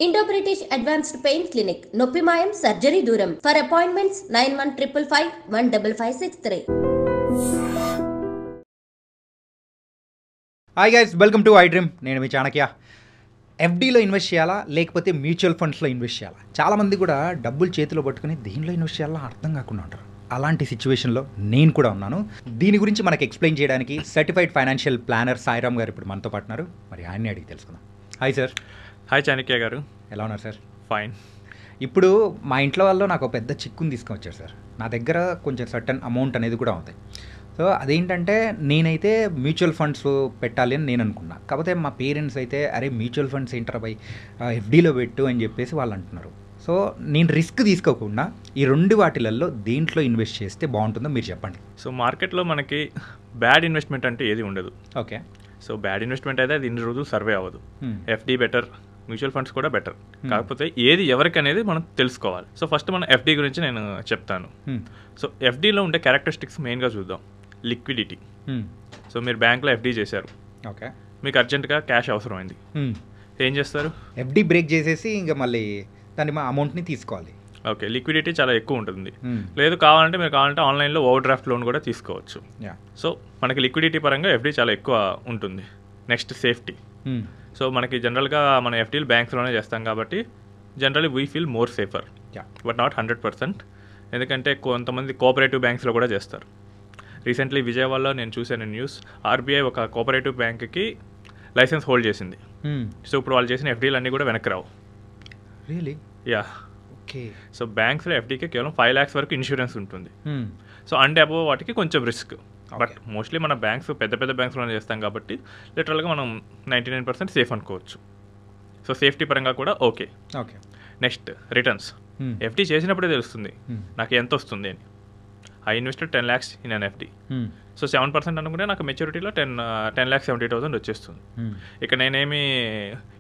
Indo-British Advanced Pain Clinic, Noppimayam Surgery Duram. For appointments 9155515563. Hi guys, welcome to I dream. నేను మీ Chanakya. ఎఫ్డీలో invest చేయాలా లేకపోతే mutual ఫండ్స్లో invest చేయాలా? చాలామంది కూడా డబ్బులు చేతిలో పట్టుకుని దీనిలో ఇన్వెస్ట్ చేయాలా అర్థం కాకుండా ఉంటారు. అలాంటి సిచ్యువేషన్లో నేను కూడా ఉన్నాను. దీని గురించి మనకు ఎక్స్ప్లెయిన్ చేయడానికి సర్టిఫైడ్ ఫైనాన్షియల్ ప్లానర్ సాయిరామ్ గారు ఇప్పుడు మనతో పాటున్నారు. మరి ఆయన్ని అడిగి తెలుసుకుందాం. Hi sir. హాయ్ చాణక్య గారు. ఎలా ఉన్నారు సార్? ఫైన్. ఇప్పుడు మా ఇంట్లో వాళ్ళు నాకు ఒక పెద్ద చిక్కుని తీసుకొచ్చారు సార్. నా దగ్గర కొంచెం సర్టన్ అమౌంట్ అనేది కూడా ఉంది. సో అదేంటంటే నేనైతే మ్యూచువల్ ఫండ్స్ పెట్టాలి అని నేను అనుకున్నా. కాకపోతే మా పేరెంట్స్ అయితే అరే మ్యూచువల్ ఫండ్స్ ఏంటర్ బై ఎఫ్డీలో పెట్టు అని చెప్పేసి వాళ్ళు అంటున్నారు. సో నేను రిస్క్ తీసుకోకుండా ఈ రెండు వాటిలలో దేంట్లో ఇన్వెస్ట్ చేస్తే బాగుంటుందో మీరు చెప్పండి. సో మార్కెట్లో మనకి బ్యాడ్ ఇన్వెస్ట్మెంట్ అంటే ఏది ఉండదు. ఓకే. సో బ్యాడ్ ఇన్వెస్ట్మెంట్ అయితే అది ఇన్ని రోజులు సర్వే అవ్వదు. ఎఫ్డీ బెటర్, మ్యూచువల్ ఫండ్స్ కూడా బెటర్. కాకపోతే ఏది ఎవరికి అనేది మనం తెలుసుకోవాలి. సో ఫస్ట్ మనం ఎఫ్డీ గురించి నేను చెప్తాను. సో ఎఫ్డీలో ఉండే క్యారెక్టరిస్టిక్స్ మెయిన్గా చూద్దాం. లిక్విడిటీ. సో మీరు బ్యాంక్లో ఎఫ్డీ చేశారు, ఓకే, మీకు అర్జెంటుగా క్యాష్ అవసరమైంది, ఏం చేస్తారు? ఎఫ్డీ బ్రేక్ చేసేసి ఇంకా మళ్ళీ దాన్ని మా అమౌంట్ని తీసుకోవాలి. ఓకే, లిక్విడిటీ చాలా ఎక్కువ ఉంటుంది. లేదు కావాలంటే మీరు ఆన్లైన్లో ఓవర్ డ్రాఫ్ట్ లోన్ కూడా తీసుకోవచ్చు. సో మనకి లిక్విడిటీ పరంగా ఎఫ్డీ చాలా ఎక్కువ ఉంటుంది. Next safety. సో మనకి జనరల్గా మన ఎఫ్డీలు బ్యాంక్స్లోనే చేస్తాం కాబట్టి generally we feel more safer, but not 100%. ఎందుకంటే కొంతమంది కోఆపరేటివ్ బ్యాంక్స్లో కూడా చేస్తారు. రీసెంట్లీ విజయవాడలో నేను చూశాను న్యూస్, ఆర్బీఐ ఒక కోఆపరేటివ్ బ్యాంక్కి లైసెన్స్ హోల్డ్ చేసింది. సో ఇప్పుడు వాళ్ళు చేసిన ఎఫ్డీలు అన్నీ కూడా వెనక్కి రావు. రియలీ? యా. ఓకే. సో బ్యాంక్స్లో ఎఫ్డీకి కేవలం 5 lakhs వరకు ఇన్సూరెన్స్ ఉంటుంది. సో అండ్ అబోవ్ వాటికి కొంచెం రిస్క్. బట్ మోస్ట్లీ మన బ్యాంక్స్ పెద్ద పెద్ద బ్యాంక్స్లోనే చేస్తాం కాబట్టి లిటరల్గా మనం 99% సేఫ్ అనుకోవచ్చు. సో సేఫ్టీ పరంగా కూడా okay. Okay. Next returns. FD చేసినప్పుడే తెలుస్తుంది నాకు ఎంత వస్తుంది అని. I invested 10 lakhs in an FD. So 7% అనుకుంటే నాకు మెచ్యూరిటీలో 10,70,000 వచ్చేస్తుంది. ఇక నేనేమి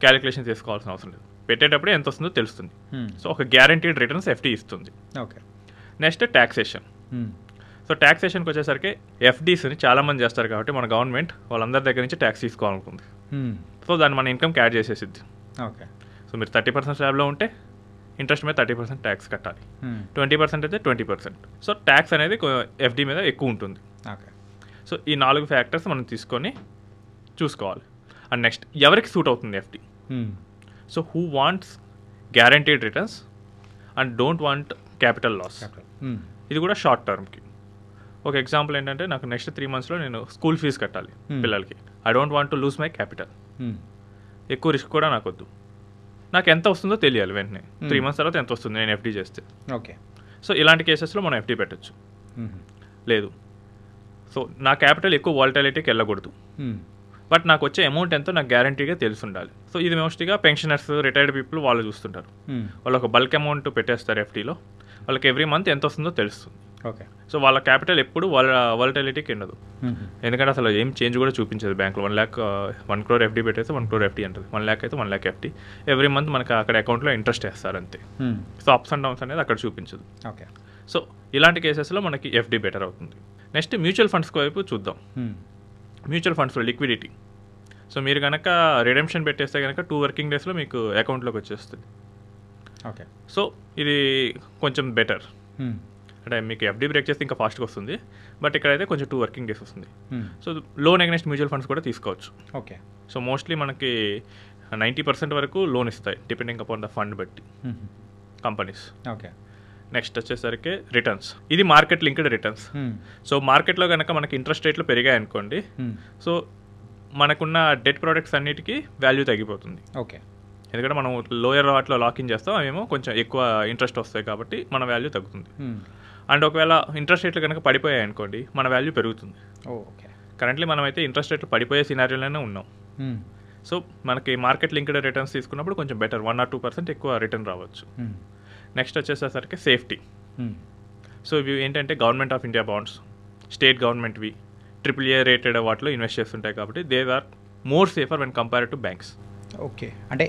క్యాలిక్యులేషన్ చేసుకోవాల్సిన అవసరం లేదు. పెట్టేటప్పుడే ఎంత వస్తుందో తెలుస్తుంది. సో ఒక గ్యారంటీడ్ రిటర్న్స్ ఎఫ్డీ ఇస్తుంది. ఓకే. Next taxation. సో ట్యాక్సేషన్కి వచ్చేసరికి ఎఫ్డీస్ని చాలామంది చేస్తారు కాబట్టి మన గవర్నమెంట్ వాళ్ళందరి దగ్గర నుంచి ట్యాక్స్ తీసుకోవాలనుకుంది. సో దాన్ని మన ఇన్కమ్కి యాడ్ చేసేసిద్ది. ఓకే. సో మీరు 30% స్లాబ్లో ఉంటే ఇంట్రెస్ట్ మీద 30% ట్యాక్స్ కట్టాలి. 20% అయితే 20%. సో ట్యాక్స్ అనేది ఎఫ్డీ మీద ఎక్కువ ఉంటుంది. ఓకే. సో ఈ 4 ఫ్యాక్టర్స్ మనం తీసుకొని చూసుకోవాలి. అండ్ నెక్స్ట్ ఎవరికి సూట్ అవుతుంది FD? So who wants guaranteed returns and don't want capital loss. ఇది కూడా షార్ట్ టర్మ్కి. ఒక ఎగ్జాంపుల్ ఏంటంటే నాకు నెక్స్ట్ 3 monthsలో నేను స్కూల్ ఫీజు కట్టాలి పిల్లలకి. I don't want to lose my capital. ఎక్కువ రిస్క్ కూడా నాకు వద్దు. నాకు ఎంత వస్తుందో తెలియాలి వెంటనే. 3 months తర్వాత ఎంత వస్తుంది నేను ఎఫ్డీ చేస్తే. ఓకే. సో ఇలాంటి కేసెస్లో మనం ఎఫ్డీ పెట్టచ్చు. లేదు, సో నా క్యాపిటల్ ఎక్కువ వాలటిలిటీకి వెళ్ళకూడదు, బట్ నాకు వచ్చే అమౌంట్ ఎంతో నాకు గ్యారంటీగా తెలిసి ఉండాలి. సో ఇది మోస్ట్లీగా పెన్షనర్స్, రిటైర్డ్ పీపుల్ వాళ్ళు చూస్తుంటారు. వాళ్ళు ఒక బల్క్ అమౌంట్ పెట్టేస్తారు ఎఫ్డీలో, వాళ్ళకి ఎవ్రీ మంత్ ఎంత వస్తుందో తెలుస్తుంది. ఓకే. సో వాళ్ళ క్యాపిటల్ ఎప్పుడు వాలటిలిటీకి ఉండదు. ఎందుకంటే అసలు ఏం చేంజ్ కూడా చూపించదు బ్యాంక్లో. 1 crore ఎఫ్డీ పెట్టేస్తే 1 crore ఎఫ్డీ అంటుంది. 1 lakh అయితే 1 lakh ఎఫ్డీ. ఎవ్రీ మంత్ మనకి అక్కడ అకౌంట్లో ఇంట్రెస్ట్ వేస్తారు అంతే. సో అప్స్ అండ్ డౌన్స్ అనేది అక్కడ చూపించదు. ఓకే. సో ఇలాంటి కేసెస్లో మనకి ఎఫ్డీ బెటర్ అవుతుంది. నెక్స్ట్ మ్యూచువల్ ఫండ్స్ వైపు చూద్దాం. మ్యూచువల్ ఫండ్స్లో లిక్విడిటీ. సో మీరు కనుక రిడెంప్షన్ పెట్టేస్తే కనుక 2 working daysలో మీకు అకౌంట్లోకి వచ్చేస్తుంది. ఓకే. సో ఇది కొంచెం బెటర్. అంటే మీకు ఎఫ్డీ బ్రేక్ చేస్తే ఇంకా ఫాస్ట్గా వస్తుంది, బట్ ఇక్కడైతే కొంచెం 2 working days వస్తుంది. So loan against mutual funds కూడా తీసుకోవచ్చు. ఓకే. సో మోస్ట్లీ మనకి 90% వరకు లోన్ ఇస్తాయి డిపెండింగ్ అపాన్ ద ఫండ్ బట్టి కంపెనీస్. ఓకే. నెక్స్ట్ వచ్చేసరికి రిటర్న్స్. ఇది మార్కెట్ లింక్డ్ రిటర్న్స్. సో మార్కెట్లో కనుక మనకి ఇంట్రెస్ట్ రేట్లు పెరిగాయి అనుకోండి, సో మనకున్న డెట్ ప్రోడక్ట్స్ అన్నిటికీ వాల్యూ తగ్గిపోతుంది. ఓకే. ఎందుకంటే మనం లోయర్ వాటిలో లాకిన్ చేస్తాం, అవేమో కొంచెం ఎక్కువ ఇంట్రెస్ట్ వస్తాయి కాబట్టి మన వాల్యూ తగ్గుతుంది. అండ్ ఒకవేళ ఇంట్రెస్ట్ రేట్లు కనుక పడిపోయాయి అనుకోండి మన వాల్యూ పెరుగుతుంది. ఓకే. కరెంట్లీ మనమైతే ఇంట్రెస్ట్ రేట్లు పడిపోయే సినారియోలోనే ఉన్నాం. సో మనకి మార్కెట్ లింక్డ్ రిటర్న్స్ తీసుకున్నప్పుడు కొంచెం బెటర్, 1 or 2% ఎక్కువ రిటర్న్ రావచ్చు. నెక్స్ట్ వచ్చేసరికి సేఫ్టీ. సో ఇవి ఏంటంటే government of India bonds, state గవర్నమెంట్వి, AAA రేటెడ్ వాటిలో ఇన్వెస్ట్ చేస్తుంటాయి కాబట్టి they are more safer when compared to banks. Okay. అంటే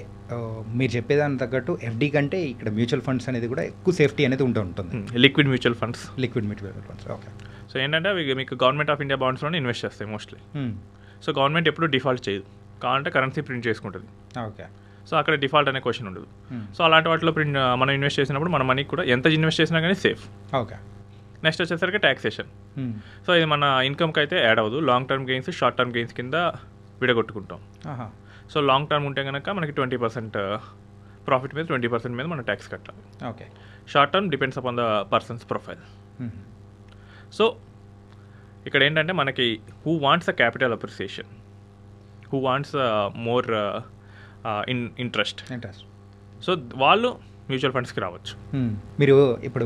మీరు చెప్పేదానికి తగ్గట్టు ఎఫ్డీ కంటే ఇక్కడ మ్యూచువల్ ఫండ్స్ అనేది కూడా ఎక్కువ సేఫ్టీ అనేది ఉంటుంది. Liquid mutual funds. Liquid mutual funds. Okay. So ఏంటంటే అవి మీకు గవర్నమెంట్ ఆఫ్ ఇండియా బాండ్స్లోనే ఇన్వెస్ట్ చేస్తాయి మోస్ట్లీ. సో గవర్నమెంట్ ఎప్పుడు డిఫాల్ట్ చేయదు, కావాలంటే కరెన్సీ ప్రింట్ చేసుకుంటుంది. ఓకే. సో అక్కడ డిఫాల్ట్ అనే క్వశ్చన్ ఉండదు. సో అలాంటి వాటిలో మనం ఇన్వెస్ట్ చేసినప్పుడు మన మనీకి కూడా ఎంత ఇన్వెస్ట్ చేసినా కానీ సేఫ్. ఓకే. నెక్స్ట్ వచ్చేసరికి ట్యాక్సేషన్. సో ఇది మన ఇన్కమ్కి అయితే యాడ్ అవ్వదు. Long term gains, short term gains కింద విడగొట్టుకుంటాం. సో లాంగ్ టర్మ్ ఉంటే కనుక మనకి 20% ప్రాఫిట్ మీద 20% మీద మనం ట్యాక్స్ కట్టాలి. Okay. Short term depends upon the persons profile. So ఇక్కడ ఏంటంటే మనకి who wants a capital appreciation, who wants more interest, so వాళ్ళు మ్యూచువల్ ఫండ్స్కి రావచ్చు. మీరు ఇప్పుడు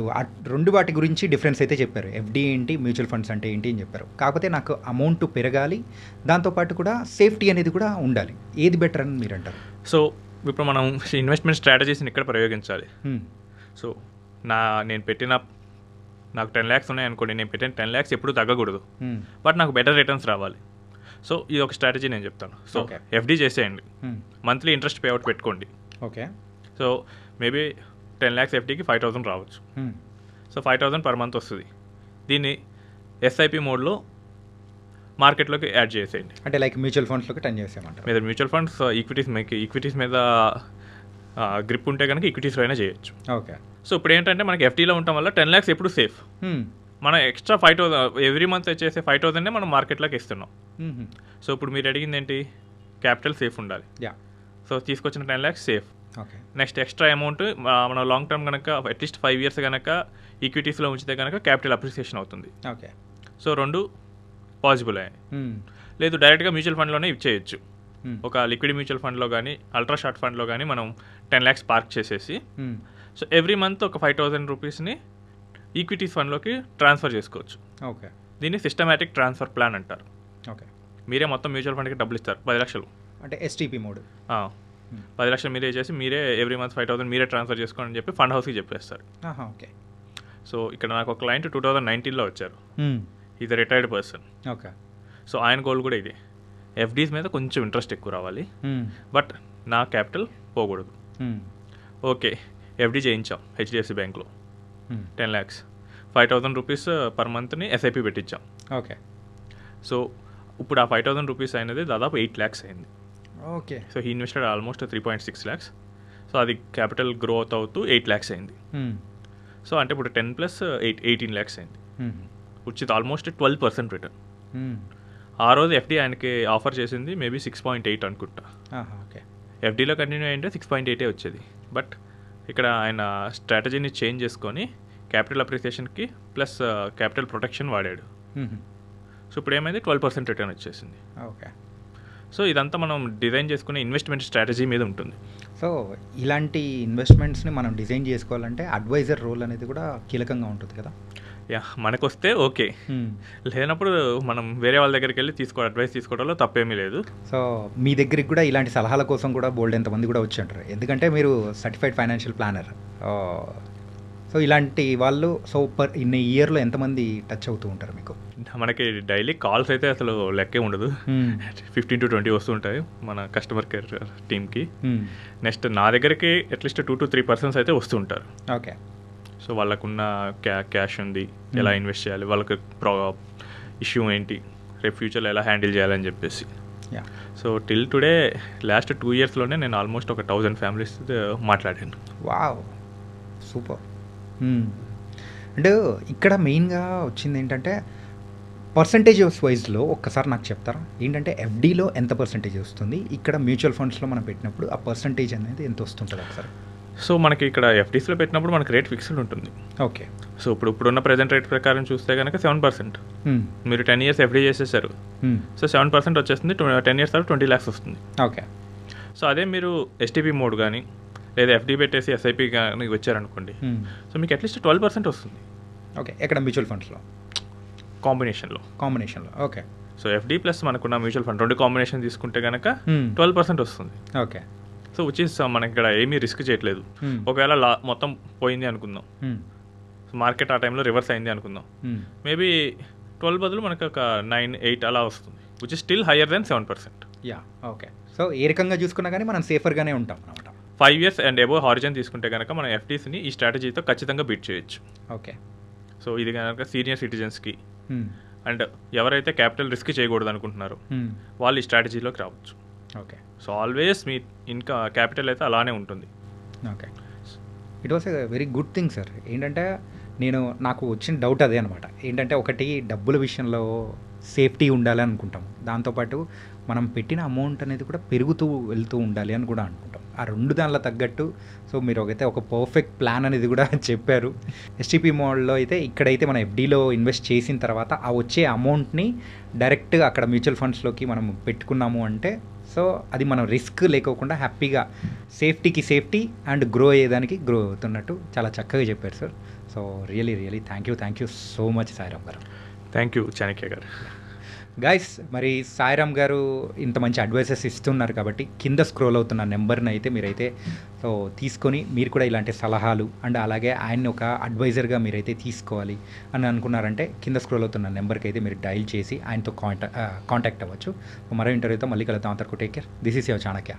రెండు వాటి గురించి డిఫరెన్స్ అయితే చెప్పారు, ఎఫ్డి ఏంటి, మ్యూచువల్ ఫండ్స్ అంటే ఏంటి అని చెప్పారు. కాకపోతే నాకు అమౌంట్ పెరగాలి, దాంతోపాటు కూడా సేఫ్టీ అనేది కూడా ఉండాలి, ఏది బెటర్ అని మీరు అంటారు? సో ఇప్పుడు మనం ఇన్వెస్ట్మెంట్ స్ట్రాటజీస్ని ఇక్కడ ప్రయోగించాలి. సో నేను పెట్టిన నాకు 10 lakhs ఉన్నాయి అనుకోండి, నేను పెట్టిన 10 lakhs ఎప్పుడు తగ్గకూడదు, బట్ నాకు బెటర్ రిటర్న్స్ రావాలి. సో ఇది ఒక స్ట్రాటజీ నేను చెప్తాను. సో ఎఫ్డి చేసేయండి, మంత్లీ ఇంట్రెస్ట్ పేఅవుట్ పెట్టుకోండి. ఓకే. సో మేబీ 10 lakhs ఎఫ్డీకి 5,000 రావచ్చు. సో 5,000 పర్ మంత్ వస్తుంది. దీన్ని ఎస్ఐపి మోడ్లో మార్కెట్లోకి యాడ్ చేసేయండి. అంటే లైక్ మ్యూచువల్ ఫండ్స్లోకి టర్న్ చేసేయమంటారు. మీద మ్యూచువల్ ఫండ్స్ ఈక్విటీస్ మీద గ్రిప్ ఉంటే కనుక ఈక్విటీస్లో అయినా చేయొచ్చు. ఓకే. సో ఇప్పుడు ఏంటంటే మనకి ఎఫ్డీలో ఉండటం వల్ల 10 lakhs ఎప్పుడు సేఫ్. మనం ఎక్స్ట్రా 5,000 ఎవ్రీ మంత్ వచ్చేసే 5,000 మనం మార్కెట్లోకి ఇస్తున్నాం. సో ఇప్పుడు మీరు అడిగింది ఏంటి, క్యాపిటల్ సేఫ్ ఉండాలి. సో తీసుకొచ్చిన 10 lakhs safe. Okay. Next extra amount మనం లాంగ్ టర్మ్ కనుక అట్లీస్ట్ 5 years కనుక ఈక్విటీస్లో ఉంచితే కనుక క్యాపిటల్ అప్రిసియేషన్ అవుతుంది. ఓకే. సో రెండు పాసిబుల్ అయ్యాయి. లేదు డైరెక్ట్గా మ్యూచువల్ ఫండ్లోనే ఇచ్చేయచ్చు. ఒక లిక్విడ్ మ్యూచువల్ ఫండ్లో కానీ అల్ట్రా షార్ట్ ఫండ్లో కానీ మనం 10 lakhs పార్క్ చేసేసి సో ఎవ్రీ మంత్ ఒక 5,000 రూపీస్ని ఈక్విటీస్ ఫండ్లోకి ట్రాన్స్ఫర్ చేసుకోవచ్చు. ఓకే. దీన్ని సిస్టమాటిక్ ట్రాన్స్ఫర్ ప్లాన్ అంటారు. ఓకే. మీరే మొత్తం మ్యూచువల్ ఫండ్కి డబ్బులు ఇస్తారు, 10 lakhs. అంటే ఎస్టీపీ మోడ్. 10 lakhs మీరే చేసి మీరే ఎవ్రీ మంత్ 5,000 మీరే ట్రాన్స్ఫర్ చేసుకోండి అని చెప్పి ఫండ్ హౌస్కి చెప్పేస్తారు. ఓకే. సో ఇక్కడ నాకు ఒక క్లయింట్ 2019లో వచ్చారు. Is a retired person. Okay. So ఆయన గోల్ కూడా ఇదే, ఎఫ్డీస్ మీద కొంచెం ఇంట్రెస్ట్ ఎక్కువ రావాలి, బట్ నా క్యాపిటల్ పోకూడదు. ఓకే, ఎఫ్డీ చేయించాం హెచ్డిఎఫ్సి బ్యాంక్లో 10 lakhs, 5,000 రూపీస్ పర్ మంత్ని ఎస్ఐపి పెట్టించాం. ఓకే. సో ఇప్పుడు ఆ 5,000 రూపీస్ అయినది దాదాపు 8 lakhs అయింది. Okay. So he invested almost 3.6 lakhs. So అది క్యాపిటల్ గ్రోత్ అవుతూ 8 lakhs అయింది. సో అంటే ఇప్పుడు 10 + 8 18 lakhs అయింది, విచ్ ఇస్ ఆల్మోస్ట్ 12% రిటర్న్. ఆ రోజు ఎఫ్డీ ఆయనకి ఆఫర్ చేసింది మేబీ 6.8 అనుకుంటా. ఓకే. ఎఫ్డీలో కంటిన్యూ అయ్యింటే 6.8 వచ్చేది, బట్ ఇక్కడ ఆయన స్ట్రాటజీని చేంజ్ చేసుకొని క్యాపిటల్ అప్రిసియేషన్కి ప్లస్ క్యాపిటల్ ప్రొటెక్షన్ వాడాడు. సో ఇప్పుడు ఏమైంది, 12% రిటర్న్ వచ్చేసింది. ఓకే. సో ఇదంతా మనం డిజైన్ చేసుకునే ఇన్వెస్ట్మెంట్ స్ట్రాటజీ మీద ఉంటుంది. సో ఇలాంటి ఇన్వెస్ట్మెంట్స్ని మనం డిజైన్ చేసుకోవాలంటే అడ్వైజర్ రోల్ అనేది కూడా కీలకంగా ఉంటుంది కదా. మనకు వస్తే ఓకే, లేనప్పుడు మనం వేరే వాళ్ళ దగ్గరికి వెళ్ళి అడ్వైస్ తీసుకోవడంలో తప్పేమీ లేదు. సో మీ దగ్గరికి కూడా ఇలాంటి సలహాల కోసం కూడా బోల్డ్ ఎంతమంది కూడా వచ్చి ఉంటారు, ఎందుకంటే మీరు సర్టిఫైడ్ ఫైనాన్షియల్ ప్లానర్. సో ఇలాంటి వాళ్ళు ఇన్ ఇయర్లో ఎంతమంది టచ్ అవుతూ ఉంటారు మీకు? మనకి డైలీ కాల్స్ అయితే అసలు లెక్కే ఉండదు, 15 to 20 వస్తుంటాయి మన కస్టమర్ కేర్ టీమ్కి. నెక్స్ట్ నా దగ్గరికి అట్లీస్ట్ 2 to 3 persons అయితే వస్తుంటారు. ఓకే. సో వాళ్ళకున్న క్యాష్ ఉంది, ఎలా ఇన్వెస్ట్ చేయాలి, వాళ్ళకి ఇష్యూ ఏంటి, రేపు ఫ్యూచర్లో ఎలా హ్యాండిల్ చేయాలని చెప్పేసి. సో టిల్ టుడే లాస్ట్ 2 yearsలోనే నేను ఆల్మోస్ట్ ఒక 1000 families మాట్లాడాను. Wow, super. అండ్ ఇక్కడ మెయిన్గా వచ్చింది ఏంటంటే పర్సంటేజ్ వైజ్లో ఒక్కసారి నాకు చెప్తారా, ఏంటంటే ఎఫ్డీలో ఎంత పర్సంటేజ్ వస్తుంది, ఇక్కడ మ్యూచువల్ ఫండ్స్లో మనం పెట్టినప్పుడు ఆ పర్సంటేజ్ అనేది ఎంత వస్తుంటుంది ఒకసారి? సో మనకి ఇక్కడ ఎఫ్డీస్లో పెట్టినప్పుడు మనకి రేట్ ఫిక్స్డ్ ఉంటుంది. ఓకే. సో ఇప్పుడున్న ప్రెజెంట్ రేట్ ప్రకారం చూస్తే కనుక 7%. మీరు 10 years ఎఫ్డీ చేసేసారు, సో 7% వచ్చేస్తుంది. 10 years తర్వాత 20 lakhs వస్తుంది. ఓకే. సో అదే మీరు ఎస్టీపీ మోడ్ కానీ లేదా ఎఫ్డీ పెట్టేసి ఎస్ఐపి కానీ వచ్చారనుకోండి, సో మీకు అట్లీస్ట్ 12% వస్తుంది. ఓకే. ఎక్కడ మ్యూచువల్ ఫండ్స్లో కాంబినేషన్లో. ఓకే. సో ఎఫ్డీ ప్లస్ మనకున్న మ్యూచువల్ ఫండ్ రెండు కాంబినేషన్ తీసుకుంటే కనుక 12% వస్తుంది. ఓకే. సో విచ్ ఇస్ మనకి ఇక్కడ ఏమీ రిస్క్ చేయట్లేదు. ఒకవేళ మొత్తం పోయింది అనుకుందాం, సో మార్కెట్ ఆ టైంలో రివర్స్ అయింది అనుకుందాం, మేబీ 12 బదులు మనకు ఒక 9, 8 అలా వస్తుంది, which is still higher than 7%. Okay. So ఏ రకంగా చూసుకున్నా కానీ మనం సేఫర్గానే ఉంటాం అనమాట. 5 years అండ్ అబోవ్ హారిజన్ తీసుకుంటే కనుక మనం ఎఫ్డీస్ని ఈ స్ట్రాటజీతో ఖచ్చితంగా బీట్ చేయొచ్చు. ఓకే. సో ఇది కనుక సీనియర్ సిటిజన్స్కి అండ్ ఎవరైతే క్యాపిటల్ రిస్క్ చేయకూడదు అనుకుంటున్నారో వాళ్ళు ఈ స్ట్రాటజీలోకి రావచ్చు. ఓకే. సో ఆల్వేస్ మీ క్యాపిటల్ అయితే అలానే ఉంటుంది. Okay. It was a very good thing sir. ఏంటంటే నాకు వచ్చిన డౌట్ అదే అనమాట. ఏంటంటే ఒకటి డబ్బుల విషయంలో సేఫ్టీ ఉండాలి అనుకుంటాం, దాంతోపాటు మనం పెట్టిన అమౌంట్ అనేది కూడా పెరుగుతూ వెళ్తూ ఉండాలి అని కూడా అనుకుంటాం. ఆ రెండు దానిలో తగ్గట్టు సో మీరు ఒక పర్ఫెక్ట్ ప్లాన్ అనేది కూడా చెప్పారు. ఎస్టీపీ మోడల్లో అయితే ఇక్కడైతే మనం ఎఫ్డీలో ఇన్వెస్ట్ చేసిన తర్వాత ఆ వచ్చే అమౌంట్ని డైరెక్ట్ అక్కడ మ్యూచువల్ ఫండ్స్లోకి మనం పెట్టుకున్నాము అంటే సో అది మనం రిస్క్ లేకోకుండా హ్యాపీగా సేఫ్టీకి సేఫ్టీ అండ్ గ్రో అయ్యేదానికి గ్రో అవుతున్నట్టు చాలా చక్కగా చెప్పారు sir. So really thank you so much Sairam garu. Thank you Chanakya గారు. గైస్, మరి సాయిరామ్ గారు ఇంత మంచి అడ్వైసెస్ ఇస్తున్నారు కాబట్టి కింద స్క్రోల్ అవుతున్న నెంబర్ని అయితే మీరైతే సో తీసుకొని మీరు కూడా ఇలాంటి సలహాలు అండ్ అలాగే ఆయన్ని ఒక అడ్వైజర్గా మీరైతే తీసుకోవాలి అని అనుకున్నారంటే కింద స్క్రోల్ అవుతున్న నెంబర్కి అయితే మీరు డైల్ చేసి ఆయనతో కాంటాక్ట్ అవ్వచ్చు. మరో ఇంటర్వ్యూతో మళ్ళీ కలుద్దాం. అంతవరకు take care. This is your Chanakya.